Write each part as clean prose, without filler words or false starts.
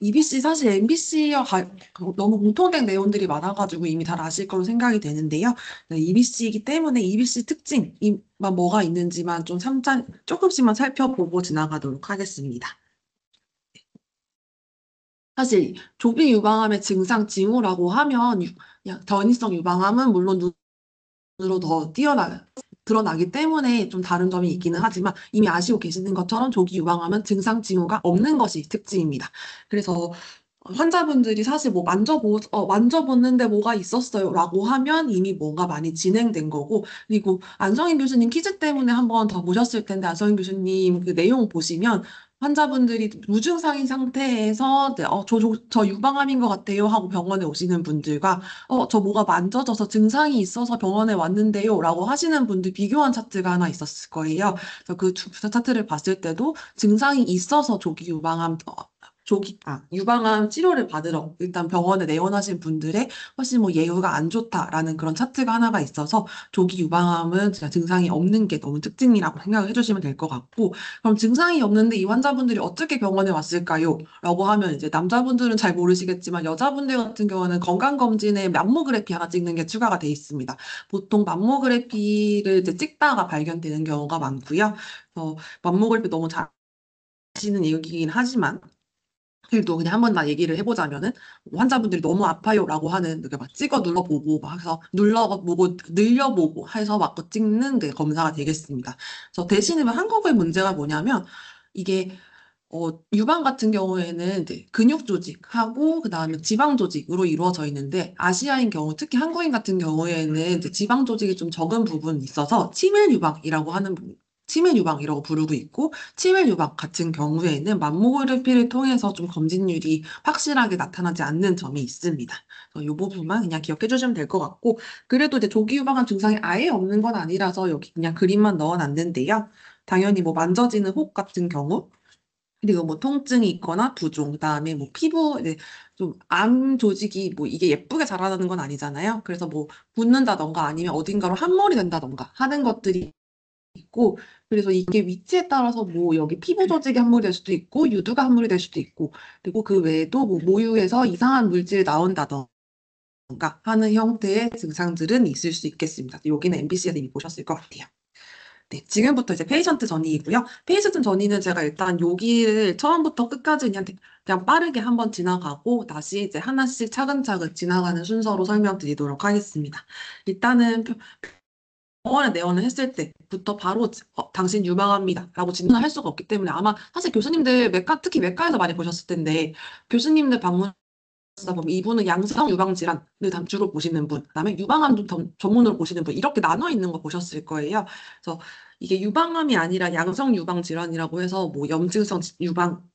EBC 사실 MBC와 너무 공통된 내용들이 많아가지고 이미 잘 아실 거로 생각이 되는데요. EBC이기 때문에 EBC 특징만 뭐가 있는지만 좀 조금씩만 살펴보고 지나가도록 하겠습니다. 사실 조기 유방암의 증상 징후라고 하면 전이성 유방암은 물론 눈으로 더 드러나기 때문에 좀 다른 점이 있기는 하지만 이미 아시고 계시는 것처럼 조기 유방암은 증상 징후가 없는 것이 특징입니다. 그래서 환자분들이 사실 뭐 만져보는데 뭐가 있었어요 라고 하면 이미 뭔가 많이 진행된 거고, 그리고 안성인 교수님 퀴즈 때문에 한번 더 모셨을 텐데, 안성인 교수님 그 내용 보시면 환자분들이 무증상인 상태에서 네, 저 유방암인 것 같아요 하고 병원에 오시는 분들과 저 뭐가 만져져서 증상이 있어서 병원에 왔는데요 라고 하시는 분들 비교한 차트가 하나 있었을 거예요. 그래서 그 차트를 봤을 때도 증상이 있어서 유방암 치료를 받으러 일단 병원에 내원하신 분들의 훨씬 뭐 예후가 안 좋다라는 그런 차트가 하나가 있어서 조기 유방암은 진짜 증상이 없는 게 너무 특징이라고 생각을 해주시면 될 것 같고, 그럼 증상이 없는데 이 환자분들이 어떻게 병원에 왔을까요? 라고 하면 이제 남자분들은 잘 모르시겠지만 여자분들 같은 경우는 건강검진에 맘모그래피 하나 찍는 게 추가가 돼 있습니다. 보통 맘모그래피를 이제 찍다가 발견되는 경우가 많고요. 맘모그래피 너무 잘 아시는 얘기긴 하지만 그래도 그냥 한 번 더 얘기를 해보자면은 환자분들이 너무 아파요라고 하는 이렇게 막 찍어 눌러보고 막 해서 눌러보고 늘려보고 해서 막 찍는 게 검사가 되겠습니다. 저 대신에 한국의 문제가 뭐냐면 이게 유방 같은 경우에는 이제 근육 조직하고 그다음에 지방 조직으로 이루어져 있는데 아시아인 경우 특히 한국인 같은 경우에는 이제 지방 조직이 좀 적은 부분이 있어서 치밀 유방이라고 부르고 있고, 치밀 유방 같은 경우에는 맘모그래피를 통해서 좀 검진율이 확실하게 나타나지 않는 점이 있습니다. 이 부분만 그냥 기억해 주시면 될 것 같고, 그래도 이제 조기 유방암 증상이 아예 없는 건 아니라서 여기 그냥 그림만 넣어놨는데요. 당연히 뭐 만져지는 혹 같은 경우, 그리고 뭐 통증이 있거나 부종, 그다음에 뭐 피부, 이제 좀 암 조직이 뭐 이게 예쁘게 자라나는 건 아니잖아요. 그래서 뭐 붓는다던가 아니면 어딘가로 함몰이 된다던가 하는 것들이 있고, 그래서 이게 위치에 따라서 뭐 여기 피부 조직이 함몰이 될 수도 있고, 유두가 함몰이 될 수도 있고, 그리고 그 외에도 뭐 모유에서 이상한 물질이 나온다던가 하는 형태의 증상들은 있을 수 있겠습니다. 여기는 MBC에서 이미 보셨을 것 같아요. 네, 지금부터 이제 페이션트 전이이고요. 페이션트 전이는 제가 일단 여기를 처음부터 끝까지 그냥 빠르게 한번 지나가고 다시 이제 하나씩 차근차근 지나가는 순서로 설명드리도록 하겠습니다. 일단은 병원에 내원을 했을 때부터 바로 당신 유방암입니다 라고 진단을 할 수가 없기 때문에 아마 사실 교수님들 특히 외과에서 많이 보셨을 텐데 교수님들 방문 하다 보면 이분은 양성 유방 질환을 주로 보시는 분, 그다음에 유방암 좀 전문으로 보시는 분 이렇게 나눠 있는 거 보셨을 거예요. 그래서 이게 유방암이 아니라 양성 유방 질환이라고 해서 뭐 염증성 유방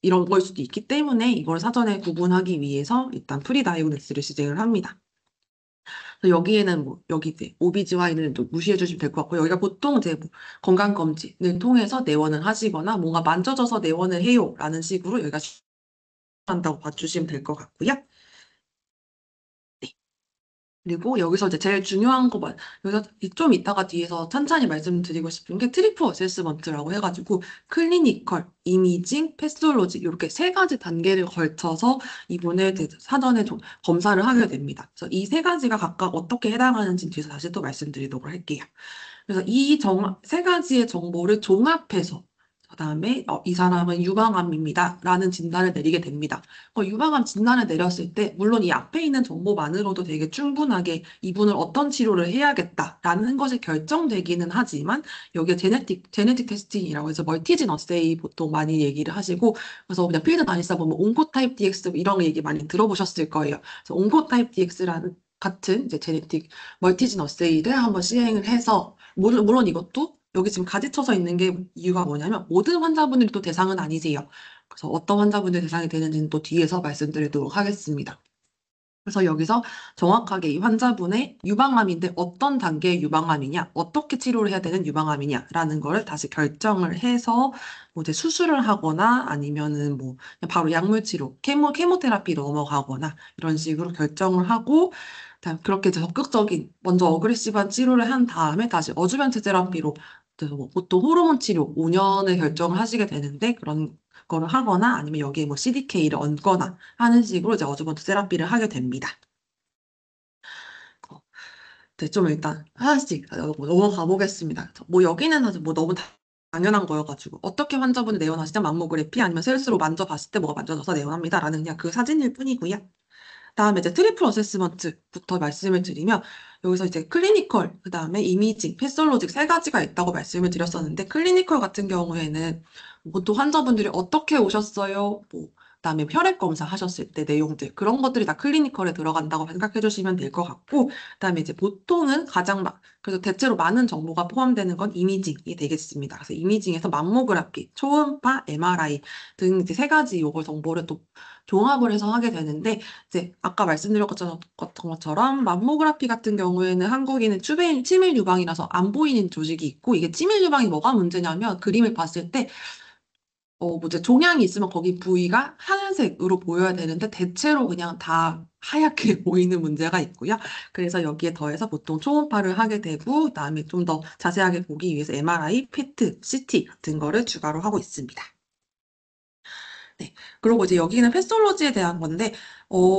이런 거일 수도 있기 때문에 이걸 사전에 구분하기 위해서 일단 프리다이오니스를 시행을 합니다. 그래서 여기에는 뭐 여기 이제 OBGYN을 또 무시해 주시면 될 것 같고, 여기가 보통 이제 뭐 건강검진을 통해서 내원을 하시거나 뭔가 만져져서 내원을 해요라는 식으로 여기가 한다고 봐주시면 될 것 같고요. 네. 그리고 여기서 이제 제일 중요한 여기서 좀 이따가 뒤에서 찬찬히 말씀드리고 싶은 게 트리플 어세스먼트라고 해가지고 클리니컬, 이미징, 패솔로지 이렇게 세 가지 단계를 걸쳐서 이분을 사전에 좀 검사를 하게 됩니다. 그래서 이 세 가지가 각각 어떻게 해당하는지 뒤에서 다시 또 말씀드리도록 할게요. 그래서 이 세 가지의 정보를 종합해서 그다음에 이 사람은 유방암입니다 라는 진단을 내리게 됩니다. 유방암 진단을 내렸을 때 물론 이 앞에 있는 정보만으로도 되게 충분하게 이분을 어떤 치료를 해야겠다라는 것이 결정되기는 하지만 여기에 제네틱 테스팅이라고 해서 멀티진 어세이 보통 많이 얘기를 하시고, 그래서 그냥 필드 다니시다 보면 온코타입 DX 이런 얘기 많이 들어보셨을 거예요. 그래서 온코타입 DX라는 같은 이제 제네틱 멀티진 어세이를 한번 시행을 해서, 물론 이것도 여기 지금 가지쳐서 있는 게 이유가 뭐냐면 모든 환자분들이 또 대상은 아니세요. 그래서 어떤 환자분들 대상이 되는지는 또 뒤에서 말씀드리도록 하겠습니다. 그래서 여기서 정확하게 이 환자분의 유방암인데 어떤 단계의 유방암이냐, 어떻게 치료를 해야 되는 유방암이냐라는 거를 다시 결정을 해서 뭐 이제 수술을 하거나 아니면은 뭐 그냥 바로 약물 치료, 케모테라피로 넘어가거나 이런 식으로 결정을 하고, 그렇게 적극적인 먼저 어그레시브한 치료를 한 다음에 다시 어주벤트 테라피로, 그래서 뭐 보통 호르몬 치료 5년을 결정을 하시게 되는데, 그런 거를 하거나 아니면 여기에 뭐 CDK를 얹거나 하는 식으로 이제 어주번트 세라피를 하게 됩니다. 어, 네, 좀 일단 하나씩 넘어가 보겠습니다. 뭐 여기는 사실 뭐 너무 당연한 거여가지고 어떻게 환자분을 내원하시죠? 맘모그래피 아니면 셀스로 만져봤을 때 뭐가 만져져서 내원합니다라는 그냥 그 사진일 뿐이고요. 다음에 이제 트리플 어세스먼트부터 말씀을 드리면 여기서 이제 클리니컬, 그 다음에 이미징, 패솔로직 세 가지가 있다고 말씀을 드렸었는데 클리니컬 같은 경우에는 보통 환자분들이 어떻게 오셨어요? 뭐 그다음에 혈액 검사 하셨을 때 내용들 그런 것들이 다 클리니컬에 들어간다고 생각해 주시면 될 것 같고 그다음에 이제 보통은 그래서 대체로 많은 정보가 포함되는 건 이미징이 되겠습니다. 그래서 이미징에서 맘모그래피, 초음파, MRI 등 이제 세 가지 요거 정보를 또 종합을 해서 하게 되는데 이제 아까 말씀드렸던 것처럼 맘모그래피 같은 경우에는 한국인은 치밀 유방이라서 안 보이는 조직이 있고 이게 치밀 유방이 뭐가 문제냐면 그림을 봤을 때 뭐지 종양이 있으면 거기 부위가 하얀색으로 보여야 되는데 대체로 그냥 다 하얗게 보이는 문제가 있고요. 그래서 여기에 더해서 보통 초음파를 하게 되고 그다음에 좀 더 자세하게 보기 위해서 MRI, PET, CT 같은 거를 추가로 하고 있습니다. 네. 그리고 이제 여기는 패솔로지에 대한 건데,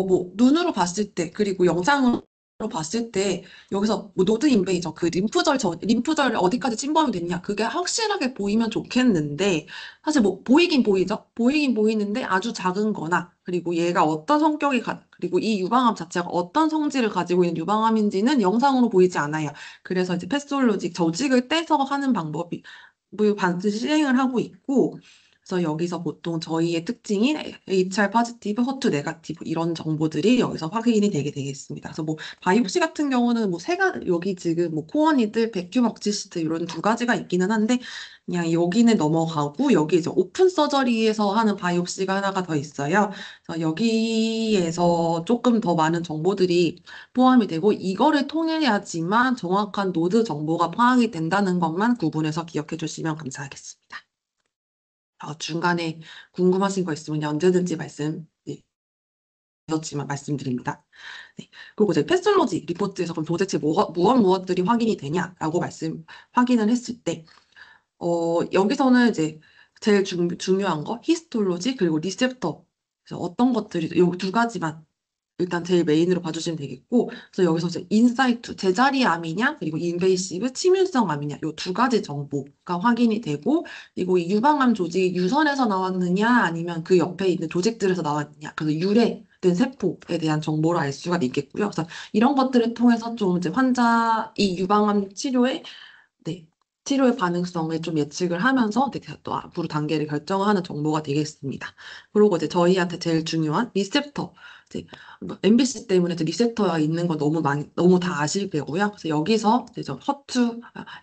뭐, 눈으로 봤을 때, 그리고 영상으로 봤을 때, 여기서 뭐 노드 인베이전, 림프절 어디까지 침범이 됐냐, 그게 확실하게 보이면 좋겠는데, 사실 뭐, 보이긴 보이죠? 보이긴 보이는데 아주 작은 거나, 그리고 얘가 그리고 이 유방암 자체가 어떤 성질을 가지고 있는 유방암인지는 영상으로 보이지 않아요. 그래서 이제 패솔로직 조직을 떼서 하는 방법이, 뭐 반드시 시행을 하고 있고, 그래서 여기서 보통 저희의 특징인 HR 포지티브, 허투 네가티브 이런 정보들이 여기서 확인이 되게 되겠습니다. 그래서 뭐 바이옵시 같은 경우는 뭐 여기 지금 뭐 코어니드, 백큐 억지시트 이런 두 가지가 있기는 한데 그냥 여기는 넘어가고 여기 이제 오픈 서저리에서 하는 바이옵시가 하나가 더 있어요. 그래서 여기에서 조금 더 많은 정보들이 포함이 되고 이거를 통해야지만 정확한 노드 정보가 파악이 된다는 것만 구분해서 기억해 주시면 감사하겠습니다. 중간에 궁금하신 거 있으면 언제든지 네, 되었지만 말씀드립니다. 네. 그리고 이제 패솔로지 리포트에서 그럼 도대체 무엇들이 확인이 되냐라고 확인을 했을 때, 여기서는 이제 제일 중요한 거, 히스톨로지, 그리고 리셉터. 그래서 어떤 것들이, 요 두 가지만 일단 제일 메인으로 봐주시면 되겠고, 그래서 여기서 이제 인사이트, 제자리 암이냐, 그리고 인베이시브, 치밀성 암이냐, 요 두 가지 정보가 확인이 되고, 그리고 이 유방암 조직이 유선에서 나왔느냐, 아니면 그 옆에 있는 조직들에서 나왔느냐, 그래서 유래된 세포에 대한 정보를 알 수가 있겠고요. 그래서 이런 것들을 통해서 좀 이제 이 유방암 네, 치료의 가능성을 좀 예측을 하면서 또 앞으로 단계를 결정하는 정보가 되겠습니다. 그리고 이제 저희한테 제일 중요한 리셉터. 이제 뭐 MBC 때문에 이제 리셉터가 있는 거 너무 다 아실 거고요. 그래서 여기서 이제 저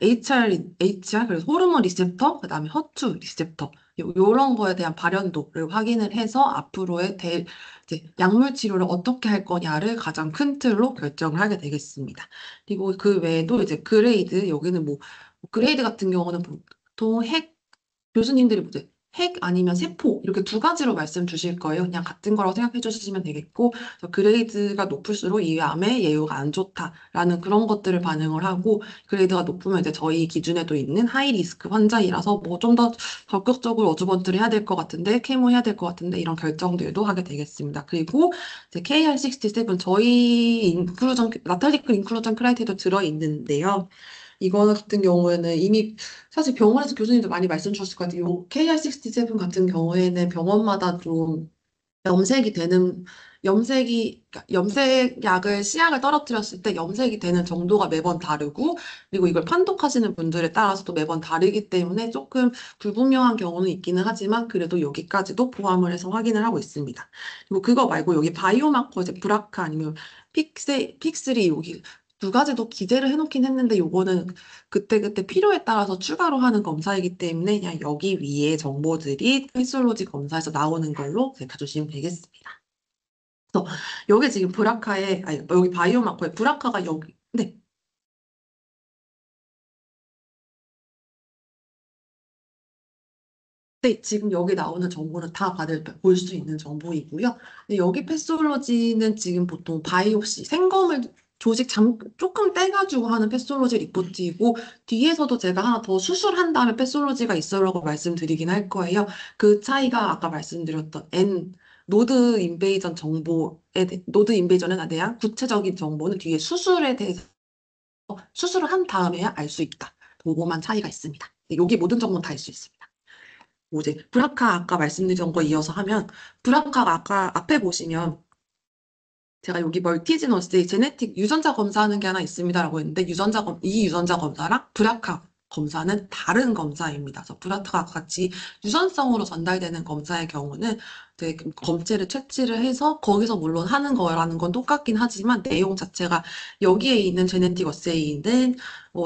HR, 그래서 호르몬 리셉터, 그다음에 허투 리셉터. 요런 거에 대한 발현도를 확인을 해서 이제 약물 치료를 어떻게 할 거냐를 가장 큰 틀로 결정을 하게 되겠습니다. 그리고 그 외에도 이제 여기는 뭐 그레이드 같은 경우는 보통 교수님들이 뭐지? 핵 아니면 세포 이렇게 두 가지로 말씀 주실 거예요. 그냥 같은 거라고 생각해 주시면 되겠고 그래서 그레이드가 높을수록 이 암의 예후가 안 좋다라는 그런 것들을 반영을 하고 그레이드가 높으면 이제 저희 기준에도 있는 하이 리스크 환자이라서 뭐 좀 더 적극적으로 어주번트를 해야 될 것 같은데 케모 해야 될 것 같은데 이런 결정들도 하게 되겠습니다. 그리고 이제 KR67 저희 나탈리클 인클루전 크라이테리도 들어 있는데요. 이거 같은 경우에는 이미 사실 병원에서 교수님도 많이 말씀 주셨을 것 같아요. KR67 같은 경우에는 병원마다 좀 염색이 되는 그러니까 염색약을 시약을 떨어뜨렸을 때 염색이 되는 정도가 매번 다르고 그리고 이걸 판독하시는 분들에 따라서도 매번 다르기 때문에 조금 불분명한 경우는 있기는 하지만 그래도 여기까지도 포함을 해서 확인을 하고 있습니다. 그리고 그거 말고 여기 바이오마커 이제 브라카 아니면 픽3 여기 두 가지도 기재를 해놓긴 했는데 요거는 그때그때 필요에 따라서 추가로 하는 검사이기 때문에 그냥 여기 위에 정보들이 히스톨로지 검사에서 나오는 걸로 가주시면 되겠습니다. 그래서 여기 지금 여기 바이오마커에 브라카가 네. 네, 지금 여기 나오는 정보는 다 볼 수 있는 정보이고요. 근데 여기 패솔로지는 지금 보통 바이옵시, 생검을 조직 조금 떼가지고 하는 패솔로지 리포트이고, 뒤에서도 제가 하나 더 수술한 다음에 패솔로지가 있어라고 말씀드리긴 할 거예요. 그 차이가 아까 말씀드렸던 노드 인베이전에 대한 구체적인 정보는 뒤에 수술에 대해서 수술을 한 다음에야 알 수 있다. 그거만 차이가 있습니다. 여기 모든 정보는 다 알 수 있습니다. 뭐 이제 브라카 아까 말씀드린 거 이어서 하면, 브라카가 아까 앞에 보시면 제가 여기 멀티지너스의 제네틱 유전자 검사하는 게 하나 있습니다라고 했는데, 이 유전자 검사랑 브라카 검사는 다른 검사입니다. 그래서 브라카가 같이 유전성으로 전달되는 검사의 경우는 이제 검체를 채취를 해서 거기서 물론 하는 거라는 건 똑같긴 하지만, 내용 자체가 여기에 있는 제네틱 어세이는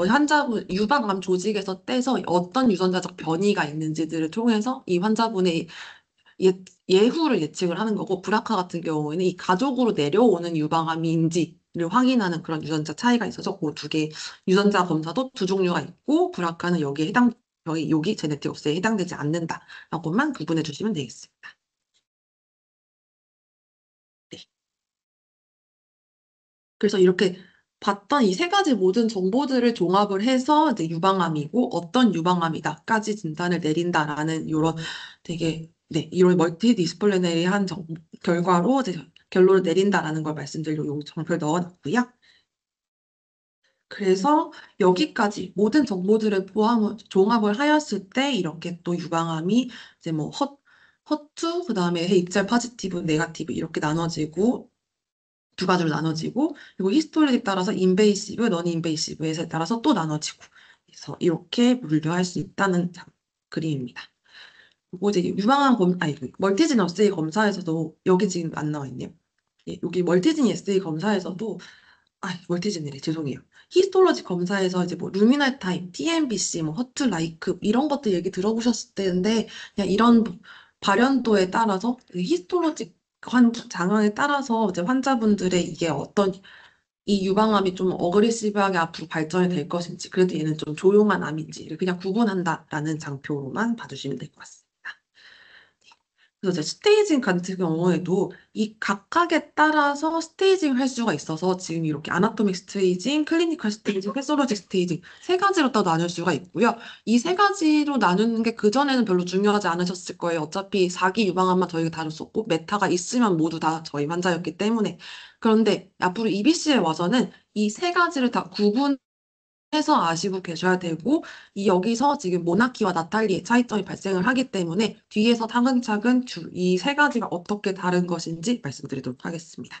환자분 유방암 조직에서 떼서 어떤 유전자적 변이가 있는지들을 통해서 이 환자분의 예, 예후를 예측을 하는 거고, 브라카 같은 경우에는 이 가족으로 내려오는 유방암인지를 확인하는 그런 유전자 차이가 있어서 그 두 개 유전자 검사도 두 종류가 있고, 브라카는 여기 제네틱 업세에 해당되지 않는다라고만 구분해 주시면 되겠습니다. 네. 그래서 이렇게 봤던 이 세 가지 모든 정보들을 종합을 해서 이제 유방암이고 어떤 유방암이다까지 진단을 내린다라는 이런 되게 네, 이런 멀티 디스플리너리한 결과로 이제 결론을 내린다라는 걸 말씀드리려고 여기 정표를 넣어놨고요. 그래서 여기까지 모든 정보들을 종합을 하였을 때 이렇게 또 유방암이 이제 뭐 허투 그다음에 입잘 파지티브, 네가티브 이렇게 나눠지고 두 가지로 나눠지고, 그리고 히스토리에 따라서 인베이시브, 넌 인베이시브에 따라서 또 나눠지고, 그래서 이렇게 분류할 수 있다는 그림입니다. 그리고 이제 멀티진 어세이 검사에서도 여기 지금 안 나와 있네요. 예, 여기 멀티진 에세이 검사에서도 멀티진이래, 죄송해요. 히스톨로지 검사에서 이제 뭐 루미널 타입, TMBC, 뭐 허트 라이크 이런 것들 얘기 들어보셨을 텐데, 그냥 이런 발현도에 따라서 히스톨로지 장황에 따라서 이제 환자분들의 이게 어떤 이 유방암이 좀 어그레시브하게 앞으로 발전이 될 것인지, 그래도 얘는 좀 조용한 암인지를 그냥 구분한다라는 장표로만 봐주시면 될 것 같습니다. 그래서 이제 스테이징 같은 경우에도 이 각각에 따라서 스테이징 할 수가 있어서 지금 이렇게 아나토믹 스테이징, 클리니컬 스테이징, 패솔로직 스테이징 세 가지로 또 나눌 수가 있고요. 이 세 가지로 나누는 게 그전에는 별로 중요하지 않으셨을 거예요. 어차피 4기 유방암만 저희가 다뤘었고 메타가 있으면 모두 다 저희 환자였기 때문에. 그런데 앞으로 EBC에 와서는 이 세 가지를 다 해서 아시고 계셔야 되고, 이 여기서 지금 모나키와 나탈리의 차이점이 발생을 하기 때문에 뒤에서 차근차근 이 세 가지가 어떻게 다른 것인지 말씀드리도록 하겠습니다.